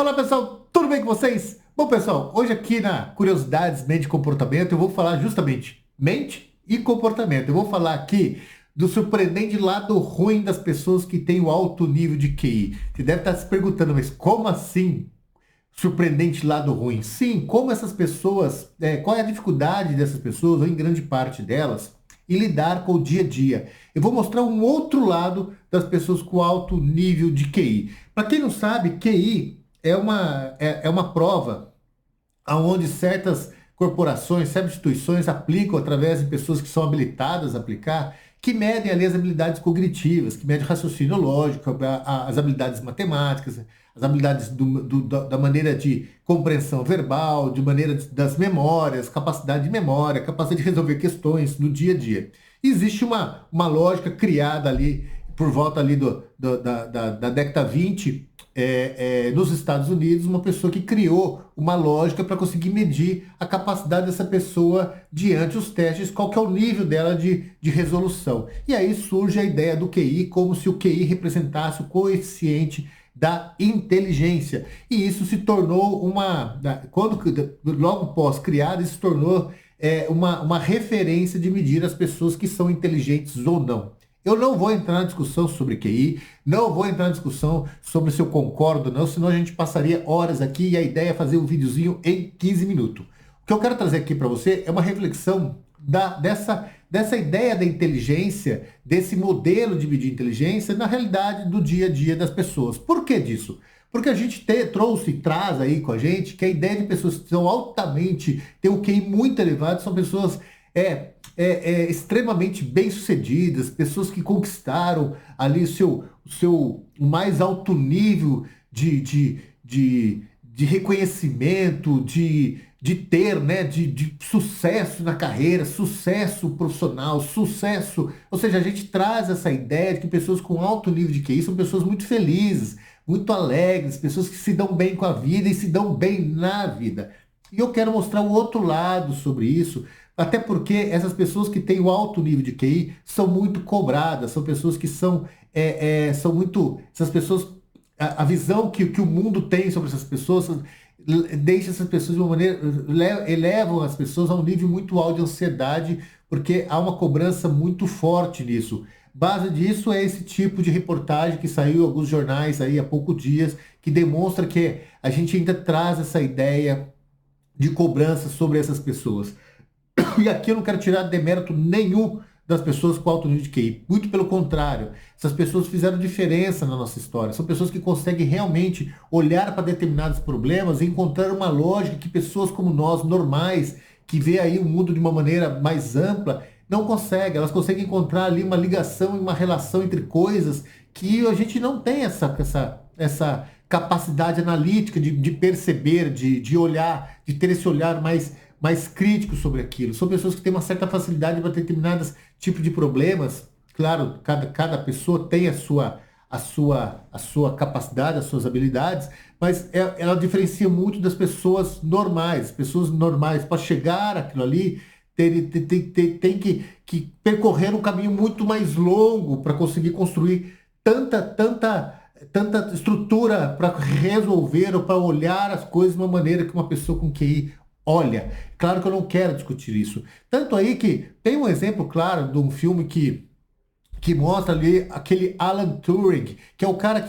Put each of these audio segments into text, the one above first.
Fala pessoal, tudo bem com vocês? Bom pessoal, hoje aqui na Curiosidades Mente e Comportamento eu vou falar justamente mente e comportamento. Eu vou falar aqui do surpreendente lado ruim das pessoas que têm o alto nível de QI. Você deve estar se perguntando, mas como assim surpreendente lado ruim? Sim, como essas pessoas, qual é a dificuldade dessas pessoas, ou em grande parte delas, em lidar com o dia a dia. Eu vou mostrar um outro lado das pessoas com alto nível de QI. Para quem não sabe, QI é uma prova onde certas corporações, certas instituições aplicam através de pessoas que são habilitadas a aplicar, que medem ali as habilidades cognitivas, que medem o raciocínio lógico, as habilidades matemáticas, as habilidades da maneira de compreensão verbal, de maneira das memórias, capacidade de memória, capacidade de resolver questões no dia a dia. Existe uma lógica criada ali por volta ali da década 20 nos Estados Unidos, uma pessoa que criou uma lógica para conseguir medir a capacidade dessa pessoa diante dos testes, qual que é o nível dela de resolução. E aí surge a ideia do QI, como se o QI representasse o coeficiente da inteligência. E isso se tornou logo pós-criado, isso se tornou uma referência de medir as pessoas que são inteligentes ou não. Eu não vou entrar na discussão sobre QI, não vou entrar na discussão sobre se eu concordo ou não, senão a gente passaria horas aqui e a ideia é fazer um videozinho em 15 minutos. O que eu quero trazer aqui para você é uma reflexão dessa ideia da inteligência, desse modelo de medir inteligência na realidade do dia a dia das pessoas. Por que disso? Porque a gente trouxe e traz aí com a gente que a ideia de pessoas que são altamente, têm um QI muito elevado, são pessoas extremamente bem-sucedidas, pessoas que conquistaram ali o mais alto nível de reconhecimento, de ter, né, de sucesso na carreira, sucesso profissional, sucesso. Ou seja, a gente traz essa ideia de que pessoas com alto nível de QI são pessoas muito felizes, muito alegres, pessoas que se dão bem com a vida e se dão bem na vida. E eu quero mostrar o outro lado sobre isso, até porque essas pessoas que têm o alto nível de QI são muito cobradas, são pessoas que são muito. Essas pessoas, a visão que o mundo tem sobre essas pessoas deixa essas pessoas de uma maneira, elevam as pessoas a um nível muito alto de ansiedade, porque há uma cobrança muito forte nisso. Base disso é esse tipo de reportagem que saiu em alguns jornais aí há poucos dias, que demonstra que a gente ainda traz essa ideia de cobrança sobre essas pessoas. E aqui eu não quero tirar demérito nenhum das pessoas com alto nível de QI. Muito pelo contrário, essas pessoas fizeram diferença na nossa história. São pessoas que conseguem realmente olhar para determinados problemas e encontrar uma lógica que pessoas como nós, normais, que vê aí o mundo de uma maneira mais ampla, não conseguem. Elas conseguem encontrar ali uma ligação e uma relação entre coisas que a gente não tem essa capacidade analítica de perceber, de olhar, de ter esse olhar mais crítico sobre aquilo. São pessoas que têm uma certa facilidade para determinados tipos de problemas. Claro, cada pessoa tem a sua capacidade, as suas habilidades, mas ela diferencia muito das pessoas normais. Pessoas normais, para chegar àquilo ali, tem que percorrer um caminho muito mais longo para conseguir construir tanta estrutura para resolver ou para olhar as coisas de uma maneira que uma pessoa com QI olha. Claro que eu não quero discutir isso. Tanto aí que tem um exemplo claro de um filme que mostra ali aquele Alan Turing, que é o cara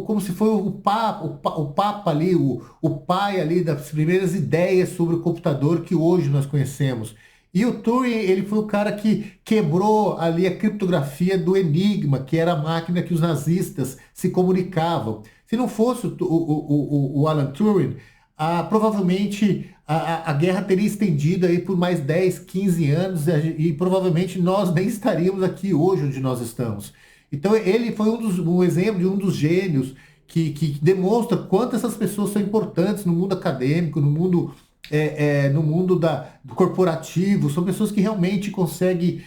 como se foi o papa ali, o pai ali das primeiras ideias sobre o computador que hoje nós conhecemos. E o Turing, ele foi o cara que quebrou ali a criptografia do Enigma, que era a máquina que os nazistas se comunicavam. Se não fosse o Alan Turing, provavelmente a guerra teria estendido aí por mais 10, 15 anos e provavelmente nós nem estaríamos aqui hoje onde nós estamos. Então ele foi um exemplo de um dos gênios que demonstra quanto essas pessoas são importantes no mundo acadêmico, no mundo do corporativo. São pessoas que realmente conseguem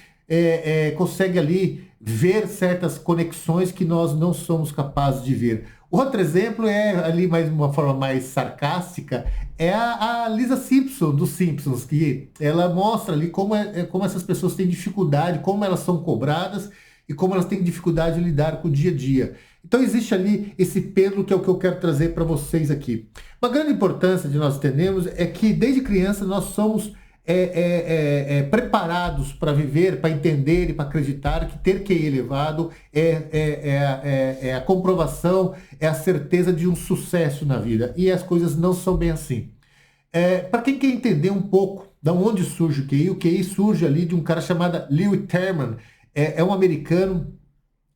ali ver certas conexões que nós não somos capazes de ver. Outro exemplo é ali, mais uma forma mais sarcástica, é a Lisa Simpson, dos Simpsons, que ela mostra ali como essas pessoas têm dificuldade, como elas são cobradas e como elas têm dificuldade de lidar com o dia a dia. Então existe ali esse pêndulo que é o que eu quero trazer para vocês aqui. Uma grande importância de nós entendermos é que desde criança nós somos preparados para viver, para entender e para acreditar que ter QI elevado é a comprovação, é a certeza de um sucesso na vida. E as coisas não são bem assim. Para quem quer entender um pouco de onde surge o QI surge ali de um cara chamado Lewis Terman, é um americano,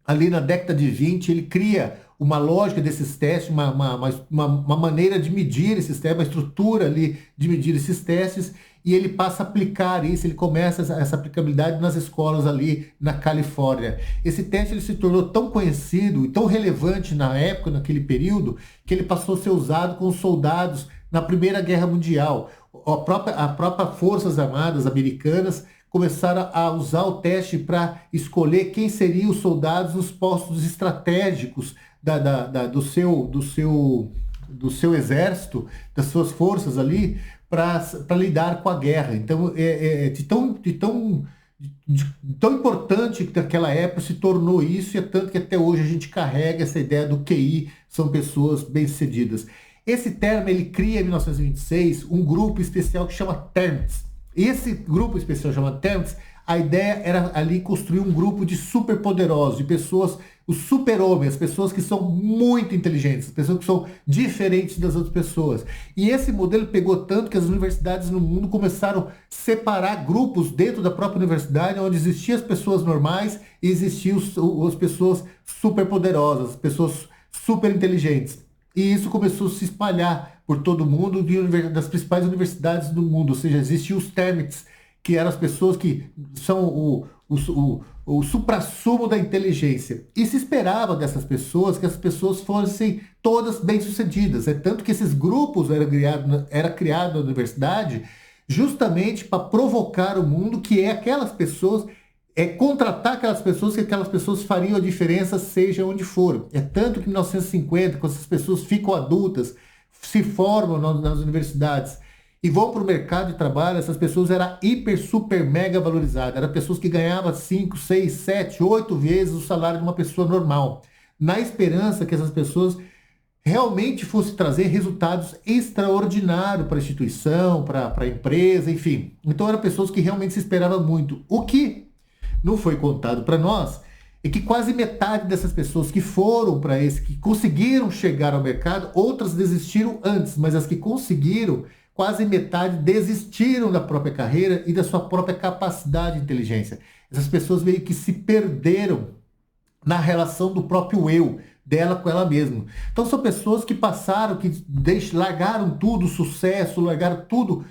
ali na década de 20, ele cria uma lógica desses testes, uma maneira de medir esses testes, uma estrutura ali de medir esses testes, e ele passa a aplicar isso, ele começa essa aplicabilidade nas escolas ali na Califórnia. Esse teste ele se tornou tão conhecido e tão relevante na época, naquele período, que ele passou a ser usado com os soldados na Primeira Guerra Mundial. A própria Forças Armadas Americanas começaram a usar o teste para escolher quem seriam os soldados nos postos estratégicos do seu exército, das suas forças ali, para lidar com a guerra. Então, de tão importante que naquela época se tornou isso, e é tanto que até hoje a gente carrega essa ideia do QI, são pessoas bem-sucedidas. Esse termo ele cria em 1926 um grupo especial que chama TERMS. Esse grupo especial chamado TERMS, a ideia era ali construir um grupo de superpoderosos, de pessoas, os super-homens, as pessoas que são muito inteligentes, as pessoas que são diferentes das outras pessoas. E esse modelo pegou tanto que as universidades no mundo começaram a separar grupos dentro da própria universidade, onde existiam as pessoas normais e existiam as pessoas superpoderosas, as pessoas super inteligentes. E isso começou a se espalhar por todo mundo, das principais universidades do mundo. Ou seja, existiam os TERMITs, que eram as pessoas que são o suprassumo da inteligência. E se esperava dessas pessoas que as pessoas fossem todas bem-sucedidas. É tanto que esses grupos eram criados na universidade justamente para provocar o mundo, que é aquelas pessoas, contratar aquelas pessoas, que aquelas pessoas fariam a diferença, seja onde for. É tanto que em 1950, quando essas pessoas ficam adultas, se formam nas universidades e vão para o mercado de trabalho, essas pessoas eram hiper, super, mega valorizadas. Eram pessoas que ganhavam 5, 6, 7, 8 vezes o salário de uma pessoa normal, na esperança que essas pessoas realmente fossem trazer resultados extraordinários para a instituição, para a empresa, enfim. Então eram pessoas que realmente se esperava muito. O que não foi contado para nós é que quase metade dessas pessoas que foram para que conseguiram chegar ao mercado, outras desistiram antes, mas as que conseguiram, quase metade desistiram da própria carreira e da sua própria capacidade de inteligência. Essas pessoas meio que se perderam na relação do próprio eu, dela com ela mesma. Então são pessoas que passaram, que largaram tudo, o sucesso, largaram tudo,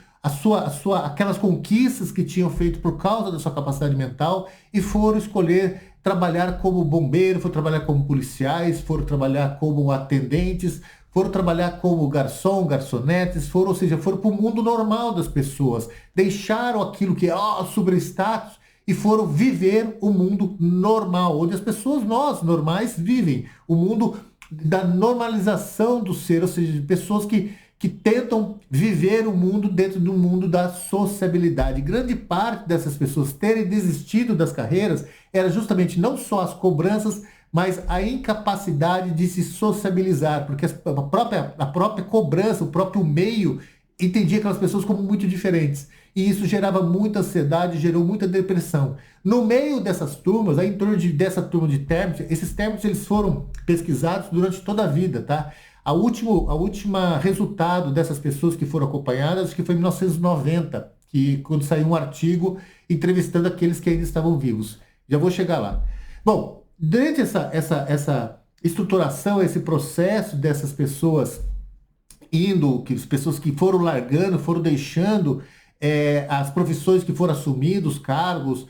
aquelas conquistas que tinham feito por causa da sua capacidade mental e foram escolher trabalhar como bombeiro, foram trabalhar como policiais, foram trabalhar como atendentes, foram trabalhar como garçom, garçonetes, ou seja, foram para o mundo normal das pessoas, deixaram aquilo que é sobre status e foram viver o mundo normal, onde as pessoas, nós normais, vivem o mundo da normalização do ser, ou seja, de pessoas que tentam viver o mundo dentro do mundo da sociabilidade. Grande parte dessas pessoas terem desistido das carreiras era justamente não só as cobranças, mas a incapacidade de se sociabilizar, porque a própria cobrança, o próprio meio, entendia aquelas pessoas como muito diferentes. E isso gerava muita ansiedade, gerou muita depressão. No meio dessas turmas, aí em torno dessa turma de TERMs, esses TERMs eles foram pesquisados durante toda a vida, tá? A última resultado dessas pessoas que foram acompanhadas, acho que foi em 1990, quando saiu um artigo entrevistando aqueles que ainda estavam vivos. Já vou chegar lá. Bom, durante essa estruturação, esse processo dessas pessoas as pessoas que foram largando, foram deixando as profissões que foram assumidas, os cargos,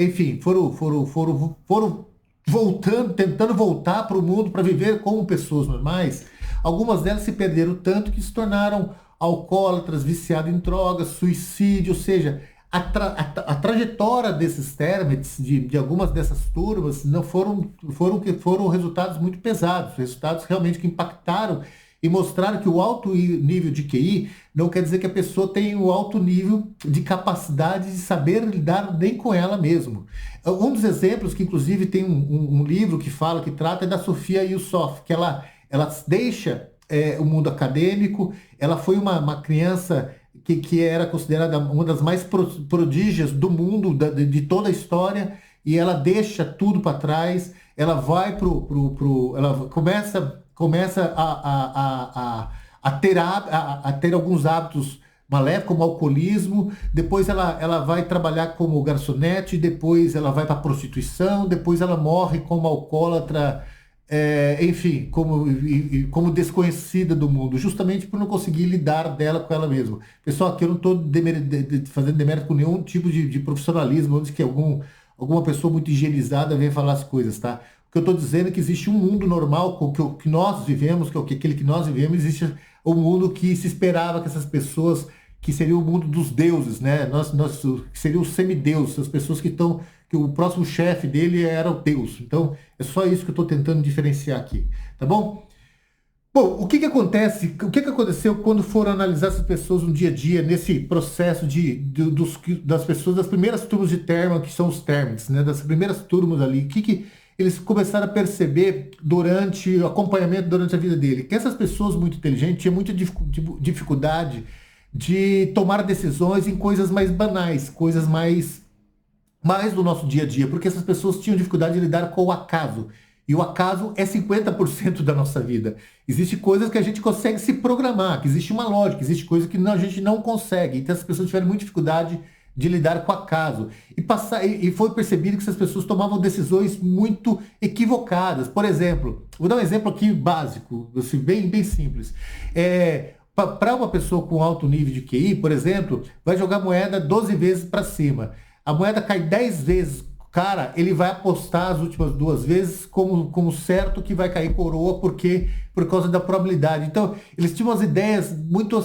enfim, foram voltando, tentando voltar para o mundo para viver como pessoas normais. Algumas delas se perderam tanto que se tornaram alcoólatras, viciadas em drogas, suicídio, ou seja, a trajetória desses TERMITs, de algumas dessas turmas, não foram resultados muito pesados, resultados realmente que impactaram e mostraram que o alto nível de QI não quer dizer que a pessoa tem o alto nível de capacidade de saber lidar bem com ela mesmo. Um dos exemplos, que inclusive tem um livro que fala, que trata, é da Sofia Yusuf, que ela deixa o mundo acadêmico, ela foi uma criança que era considerada uma das mais prodígias do mundo, de toda a história, e ela deixa tudo para trás, ela vai ela começa a ter alguns hábitos maléficos, como alcoolismo, depois ela vai trabalhar como garçonete, depois ela vai para a prostituição, depois ela morre como alcoólatra, enfim, como desconhecida do mundo, justamente por não conseguir lidar dela com ela mesma. Pessoal, aqui eu não estou fazendo demérito com nenhum tipo de profissionalismo, antes que alguma pessoa muito higienizada venha falar as coisas, tá? O que eu estou dizendo é que existe um mundo normal, que nós vivemos, aquele que nós vivemos, existe o mundo que se esperava que essas pessoas, que seria o mundo dos deuses, né? Que seria os semideuses, as pessoas que o próximo chefe dele era o Deus. Então, é só isso que eu estou tentando diferenciar aqui, tá bom? Bom, o que que aconteceu quando foram analisar essas pessoas no dia a dia, nesse processo das pessoas, das primeiras turmas de termo, que são os térmicos, né? Das primeiras turmas ali, o que eles começaram a perceber durante o acompanhamento, durante a vida dele? Que essas pessoas muito inteligentes tinham muita dificuldade de tomar decisões em coisas mais banais, coisas mais do nosso dia a dia, porque essas pessoas tinham dificuldade de lidar com o acaso. E o acaso é 50% da nossa vida. Existem coisas que a gente consegue se programar, que existe uma lógica, existe coisas que a gente não consegue. Então as pessoas tiveram muita dificuldade de lidar com o acaso. E foi percebido que essas pessoas tomavam decisões muito equivocadas. Por exemplo, vou dar um exemplo aqui básico, assim, bem simples. Para uma pessoa com alto nível de QI, por exemplo, vai jogar moeda 12 vezes para cima. A moeda cai 10 vezes, cara, ele vai apostar as últimas 2 vezes como certo que vai cair coroa, por causa da probabilidade. Então, eles tinham as ideias muito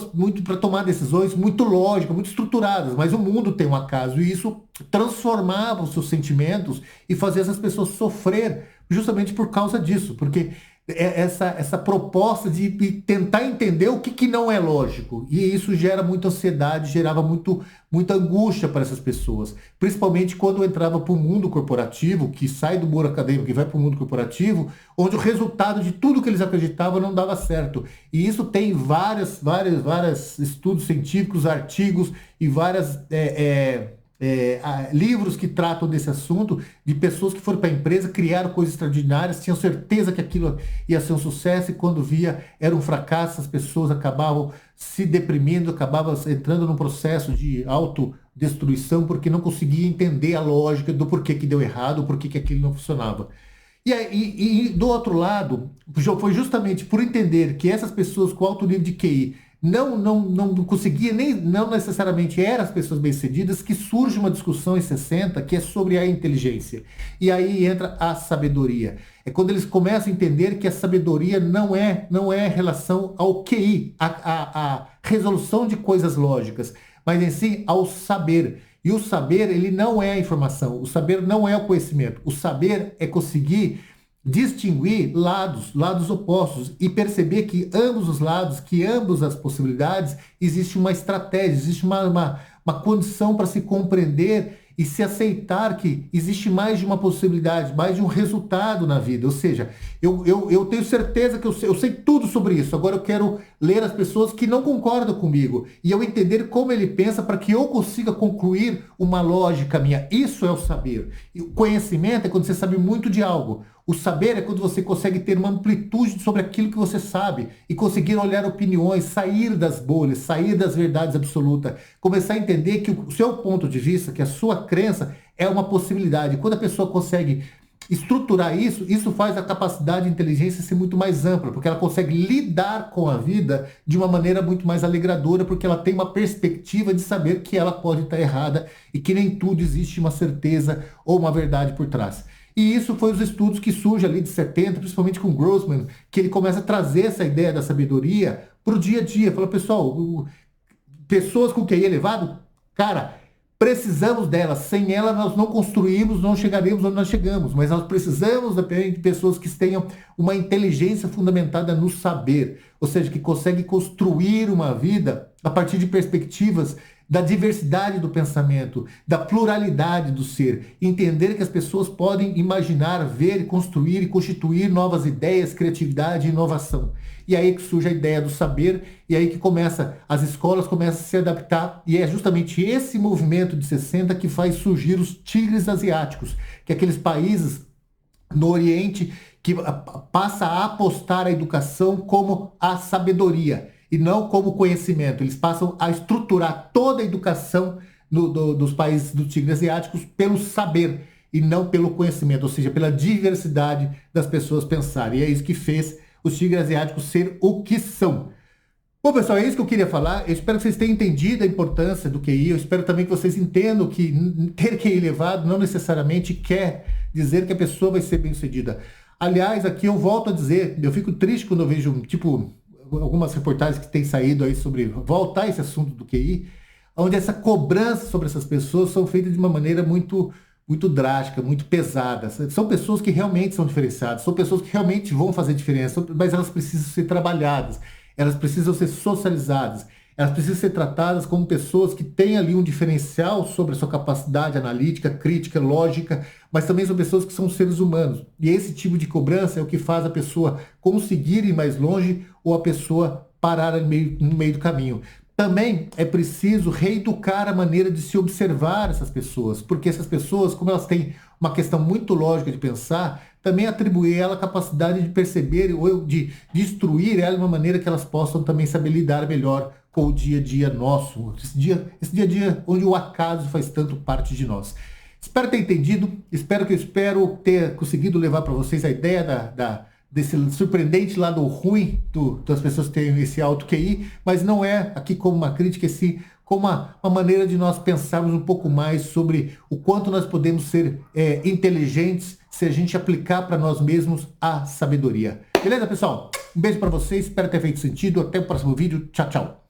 para tomar decisões, muito lógicas, muito estruturadas, mas o mundo tem um acaso, e isso transformava os seus sentimentos e fazia essas pessoas sofrer justamente por causa disso, porque essa proposta de tentar entender o que não é lógico. E isso gera muita ansiedade, gerava muita angústia para essas pessoas. Principalmente quando entrava para o mundo corporativo, que sai do mundo acadêmico e vai para o mundo corporativo, onde o resultado de tudo que eles acreditavam não dava certo. E isso tem vários estudos científicos, artigos e livros que tratam desse assunto, de pessoas que foram para a empresa, criaram coisas extraordinárias, tinham certeza que aquilo ia ser um sucesso, e quando via era um fracasso, as pessoas acabavam se deprimindo, acabavam entrando num processo de autodestruição, porque não conseguia entender a lógica do porquê que deu errado, porquê que aquilo não funcionava. E do outro lado, foi justamente por entender que essas pessoas com alto nível de QI não conseguia, não necessariamente eram as pessoas bem-sucedidas, que surge uma discussão em 60 que é sobre a inteligência. E aí entra a sabedoria. É quando eles começam a entender que a sabedoria não é relação ao QI, a resolução de coisas lógicas, mas em si ao saber. E o saber, ele não é a informação, o saber não é o conhecimento. O saber é conseguir distinguir lados opostos, e perceber que ambos os lados, que ambas as possibilidades, existe uma estratégia, existe uma condição para se compreender e se aceitar que existe mais de uma possibilidade, mais de um resultado na vida. Ou seja, eu tenho certeza que eu sei tudo sobre isso. Agora eu quero ler as pessoas que não concordam comigo e eu entender como ele pensa, para que eu consiga concluir uma lógica minha. Isso é o saber. E o conhecimento é quando você sabe muito de algo. O saber é quando você consegue ter uma amplitude sobre aquilo que você sabe e conseguir olhar opiniões, sair das bolhas, sair das verdades absolutas, começar a entender que o seu ponto de vista, que a sua crença é uma possibilidade. Quando a pessoa consegue estruturar isso, isso faz a capacidade de inteligência ser muito mais ampla, porque ela consegue lidar com a vida de uma maneira muito mais alegradora, porque ela tem uma perspectiva de saber que ela pode estar errada e que nem tudo existe uma certeza ou uma verdade por trás. E isso foi os estudos que surgem ali de 70, principalmente com Grossman, que ele começa a trazer essa ideia da sabedoria para o dia a dia. Fala, pessoal, pessoas com QI elevado, cara, Precisamos dela. Sem ela nós não construímos, não chegaremos onde nós chegamos. Mas nós precisamos de pessoas que tenham uma inteligência fundamentada no saber. Ou seja, que conseguem construir uma vida a partir de perspectivas da diversidade do pensamento, da pluralidade do ser. Entender que as pessoas podem imaginar, ver, construir e constituir novas ideias, criatividade e inovação. E aí que surge a ideia do saber, e aí que as escolas começam a se adaptar, e é justamente esse movimento de 60 que faz surgir os tigres asiáticos, que é aqueles países no Oriente que passa a apostar a educação como a sabedoria, e não como conhecimento. Eles passam a estruturar toda a educação dos países dos tigres asiáticos pelo saber, e não pelo conhecimento, ou seja, pela diversidade das pessoas pensarem. E é isso que fez os tigres asiáticos ser o que são. Bom, pessoal, é isso que eu queria falar. Eu espero que vocês tenham entendido a importância do QI. Eu espero também que vocês entendam que ter QI elevado não necessariamente quer dizer que a pessoa vai ser bem-sucedida. Aliás, aqui eu volto a dizer, eu fico triste quando eu vejo, algumas reportagens que têm saído aí sobre voltar a esse assunto do QI, onde essa cobrança sobre essas pessoas são feitas de uma maneira muito drástica, muito pesada. São pessoas que realmente são diferenciadas, são pessoas que realmente vão fazer diferença, mas elas precisam ser trabalhadas, elas precisam ser socializadas, elas precisam ser tratadas como pessoas que têm ali um diferencial sobre a sua capacidade analítica, crítica, lógica, mas também são pessoas que são seres humanos. E esse tipo de cobrança é o que faz a pessoa conseguir ir mais longe ou a pessoa parar no meio do caminho. Também é preciso reeducar a maneira de se observar essas pessoas, porque essas pessoas, como elas têm uma questão muito lógica de pensar, também atribuir a ela a capacidade de perceber ou de instruir ela de uma maneira que elas possam também saber lidar melhor com o dia a dia nosso, esse dia a dia onde o acaso faz tanto parte de nós. Espero ter entendido, espero ter conseguido levar para vocês a ideia desse surpreendente lado ruim das pessoas que têm esse alto QI, mas não é aqui como uma crítica, sim como uma maneira de nós pensarmos um pouco mais sobre o quanto nós podemos ser inteligentes se a gente aplicar para nós mesmos a sabedoria. Beleza, pessoal? Um beijo para vocês, espero ter feito sentido. Até o próximo vídeo. Tchau, tchau.